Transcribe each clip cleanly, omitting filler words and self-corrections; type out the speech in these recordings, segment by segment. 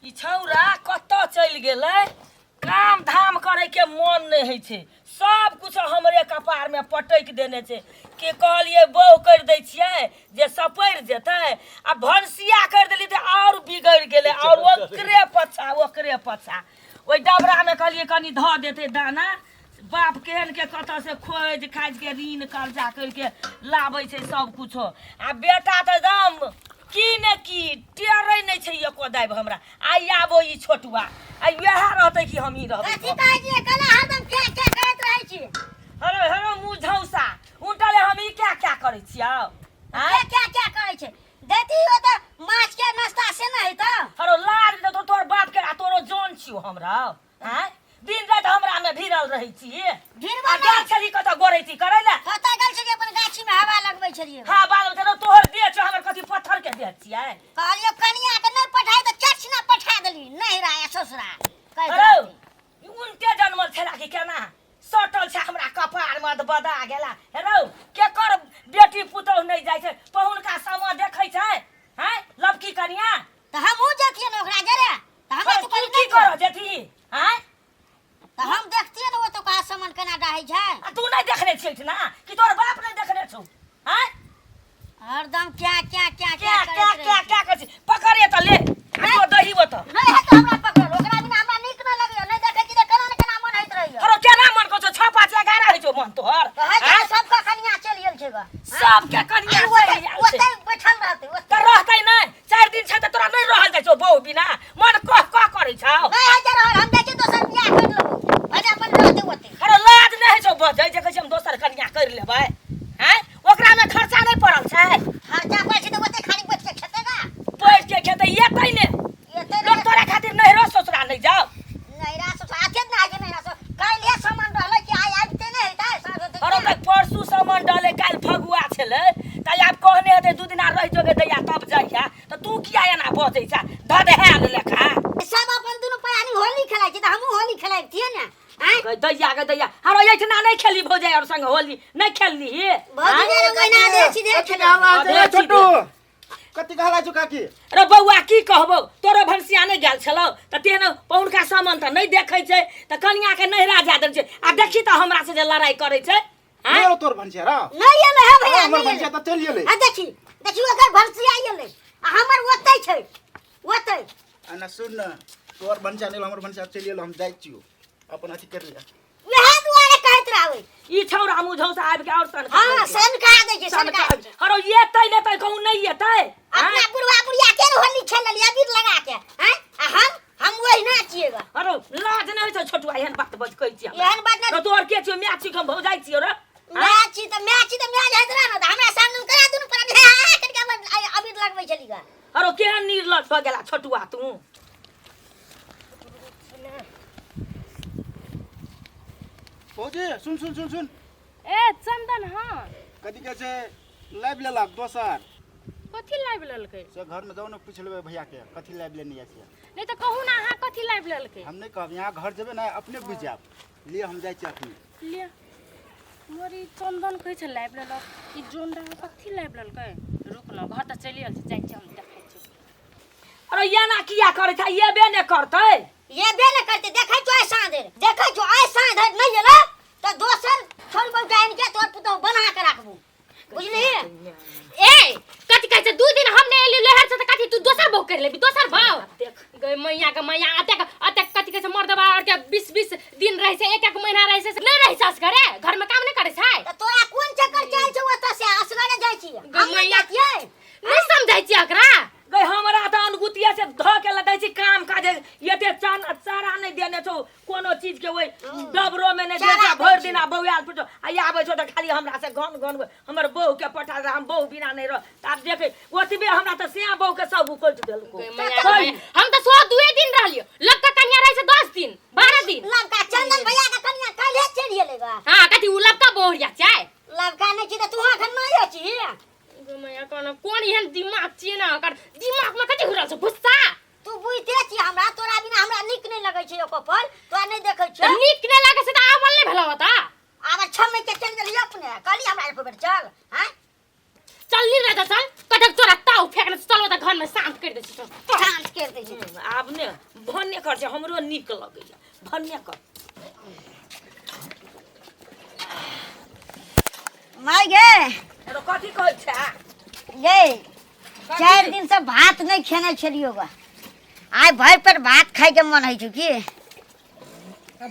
ई छौरा कत्ता चल गेलै काम धाम करे के मन नहीं है छे सब कुछ हमरे कपार में पटक देने छे के कहलिए बहू कर दै छियै जे सपैर जेतै आ भनसिया कर देली त और बिगड़ गेलै और ओकरे पछा ओइ डबरा में कहलिए कनी ध देते दाना बाप केहन के कत से खोज खाज के ऋण कर्जा करके लाबै छै सब कुछ आ बेटा त दम की ने की टेरै नहीं छै एको दाइब हमरा आई आबो ई छोटुआ आई वह रहते कि हम ही रहबै कथि कहै छी कला हरदम क्या करत रहै छी हेलो हेलो मुझौसा उनटले हम ई क्या करै छियै क्या करै छै देती हो त माछ के नाश्ता से नहीं त हेलो लाज दे तो तोर बाप के तोरो जान छियो हमरा हैं दिन रात हमरा में भिरल रहै छी भिरवा आ गेल छली कत गोरै छी करै ले कत गेल छी अपन गाछी में हवा लगबै छलिए हां बाल बच्चा तोहर देह छ हमर कथि पत्थर के देह छियै कहलियो कनिया के नहीं पठाई त चचना पठा देली नहीं राय ससुरा हेलो उनके जन्मल छला कि केना सटल छै हमरा कपार में बदा गेला हेलो केकर बेटी पुतौह नहीं जाय छै पहुनका समा देखै छै हैं लबकी कनिया त हमहू जतिए न ओकरा जरे त हम तो की करो जेठी हैं त हम देखतिए न वो तो का सामान केना डाहै छै आ तू नहीं देखने छिस ना कि तोर बाप नहीं देखने छौ हैं हरदम क्या क्या कर छी पकड़े त ले आ तो दही बत नहीं है तो हमरा पकड़ ओकरा बिना हमरा नीक न लगे नहीं देखे कि केना न केना मन होइत रहियो अरे केना मन को 6-5-11 है छौ मन तोहर है सब का कनिया चल गेल छै सब के कनिया ओतै बैठल रहते त रहतै नहीं 4 दिन छै त तोरा नहीं रहल जाय छौ बहू बिना मन कह करै छौ नहीं है जरा हम जाय छी दोसर बियाह कर लेबो भले अपन रहते ओतै अरे लाज नहीं छौ बजै जे कहै हम दोसर कनिया कर लेबै हैं ओकरा में खर्चा नहीं पड़ल छै खर्चा पड़ छै त ओतै खाली बैठ के खेते ना बैठ के खेतै एतै ने लोग तोरा खातिर नहीं रो ससुरा नहीं जाओ नहीं रा ससुरा आते ना आजे नहीं रा काल ये सामान रहले कि आइ आबते नहीं हेतै साथ अरे तक परसू सामान डाले काल फगुआ छले त आब कहने हेतै 2 दिन रहि जोगे दैया तब जाइया त तू किया एना बजै छ धधहेल लेखा सब अपन दुनु पयानी होली खेलाइ छै त हमहू होली खेलाइतिए ना दैया हरो एठना नहीं खेली भौजाई और संग होली नहीं खेलली भौजी रे महीना दे छी दे छोटू कति कहला छु काकी अरे बौआ की कहबो तोरो भनसिया नहीं गेल छलौ त तेन पहुनका सामान त नहीं देखै छै त कनिया के नहीं राजा दे छै आ देखी त हमरा से जे लड़ाई करे छै हैं तोर भनसिया रा नहीं एले है भैया हमर भनसिया त चल गेलै आ देखी ओकर भनसिया एले आ हमर ओतै छै ओतै आना सुन न तोर भनसिया नहीं हमर भनसिया चल गेल हम जाय छियो अपन अथी कर लिया वह दुआरे कहत रहै ई छौरा मुझौसा आबि के और सन हां सन का दे छै सन का हरो ये तै ने तै कहू नहीं येतै अपना बुढ़वा के होली खेलली अबीर लगा के हैं आ हम वही ना छिएगा अरे लाज नहीं छै छोटुआ एहन बात बज कहै छी एहन बात न तोर के छियो मैच हम भौजाई छियो रे मैच हैत ना त हमरा सामने करा दुनु पर करके अबीर लगबै छलीगा अरे केहन निर्लज भ गेला छोटुआ तू पहुंचे सुन ए चंदन हां कदी के से लाइव लेला दोसर कथि लाइव लेलकै से घर में जाओ न पूछ लेबे भैया के कथि लाइव लेनी है नहीं त कहू ना हां कथि लाइव लेलकै हम नहीं कहब यहां घर जेबे ना अपने बुझ जाब लिए हम जाय छी अपने ले मोरी चंदन कहै छै लाइव लेलक ई जोंडा कथि लाइव लेलकै रुक न घर त चली आल छै जाय छी हम देखै छी अरे ये ना किया करे छै ये बे ने करतै ये बे न करते देखै छो ऐसा दे देखै छो ऐसा दे नहीं एला त दोसर छोड़ बजाइन के तोर पुतो बना के राखबू बुझली ए कथि कहै छै 2 दिन हम नै एली लहर से त कथि तू दोसर बौ कर लेबी दोसर बौ देख गय मैया के मैया अते कथि कहै छै मर्दबा और के 20 दिन रहै छै एक महीना रहै छै नै रहै छै घरे घर में काम नै करै छै त तोरा कोन चक्कर चल छौ ओत से असगरे जाय छी गय मैया के नै समझै छी एकरा गई हमरा त अनगुतिया से ध के लदै छी काम काज एते चारा नहीं देने छौ कोनो चीज के ओइ डबरो में नहीं देता भर दिन बौआल पिटो आ आबै छौ त खाली हमरा से गन हमर बहू के पठा हम बहू बिना नहीं रह त अब देखे ओतबे हमरा त सिया बहू के सब उकट देलको हम त 2 दिन रहलियो लक्का कन्या रहै छै 10 दिन 12 दिन लड़का चंदन भैया के कन्या काल्हे चढ़ गेलेगा हां कथि उ लक्का बोहरिया छै लड़का नहीं छी त तू अखन नहीं छी मैया कोन एहन दिमाग छिए ना ओकर दिमाग में कथि घुरल छै गुस्सा तू बुझते छी हमरा तोरा बिना हमरा निक नहीं लगै छै एको पल तोरा नहीं देखै छ निक नै लागै छै त आमल नै भेलौ त आब 6 महीने के चल गेली अपने कहली हमरा पर चल हैं चल नी रे चल कतक तोरा बाऊ फेंकने चलो त घर में शांत कर दे छी शांत कर दे छी आब ने भन्ने कर छै हमरो नीक लगैया भन्ने कर माय गे एरो कथी कहै छै ये 4 दिन से भात नहीं खेने छलियो बा आइ भर पर भात खाइ के मन होइ छ की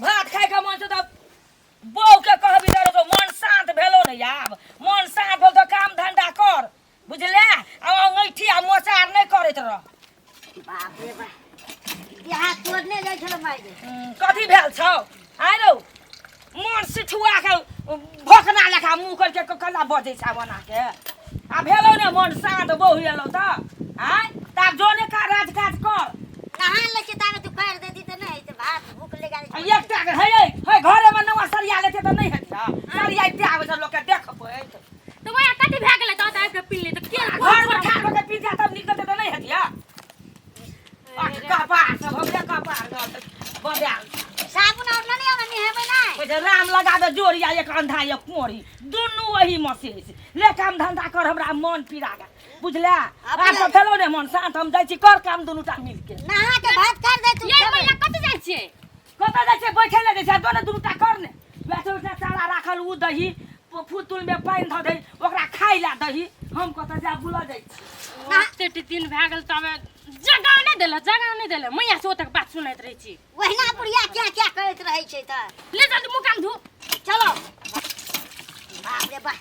भात खाइ के मन छै त बौ के कहबी त मन शांत भेलो ने आब मन शांत भेल त काम धंधा कर बुझले अब अंगैठी आ मोचार नहीं करैत रह बाप रे बा बिहा तोड़ने जाइ छलो माय गे कथी भेल छौ आइ रौ मन सिठुआ के भोकना लेखा मुंह करके कला बजै छै बना के आ भेलो ने मन शांत बहु एलो त आइ ता जोने का राजकाज कर नहान ले छी ताके तू कर देती त नहीं त भात भूख लगा आ एकटा के हे घरे में नवा सरिया लेते त नहीं हेतिया सरिया इते आबै छ लोग के देख पैत तो वही कथी भए गेलै त आबि के पी ले त के घर में ठाड़ के पी जा तब निकलते त नहीं हेतिया कपार सब हमरे कपार बजाल साबुन और नहीं आवे निहेबे नहीं जे राम लगाबे जोड़िया एक अंधा एक कोरी दुनू वही मसे छै ले काम धंधा कर हमरा मन पीरागा बुझले आज तो फेलो ने मन शांत हम जाइ छी कर काम दुनूटा मिल के नहा के भात कर दे तू ये मैया कथी जाइ छियै कत जाइ छै बैठे ले छै दोने दुनूटा कर ने बैठे उठे चारा राखल उ दही फुतुल में पानी ध दही ओकरा खाइ ला दही हम कत जा बुला जाइ छी तेटी दिन भए गेल तब जगह नहीं देला मैया से ओतक बात सुनैत रहै छी वहिना बुढ़िया क्या करत रहै छै त ले जल्दी मुंह काम धो चलो बाप रे बा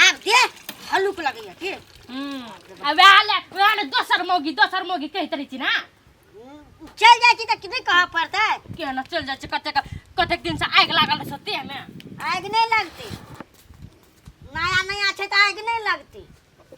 आब दे हल्लुक लगैया की अब आले दोसर मौगी कहैत रहै छी ना चल जाइ छी त किने कह पड़तै के न चल जाइ छै कतेक दिन से आगि लागल रहै देह में आग नहीं लगती नया नया छै त आग नहीं लगती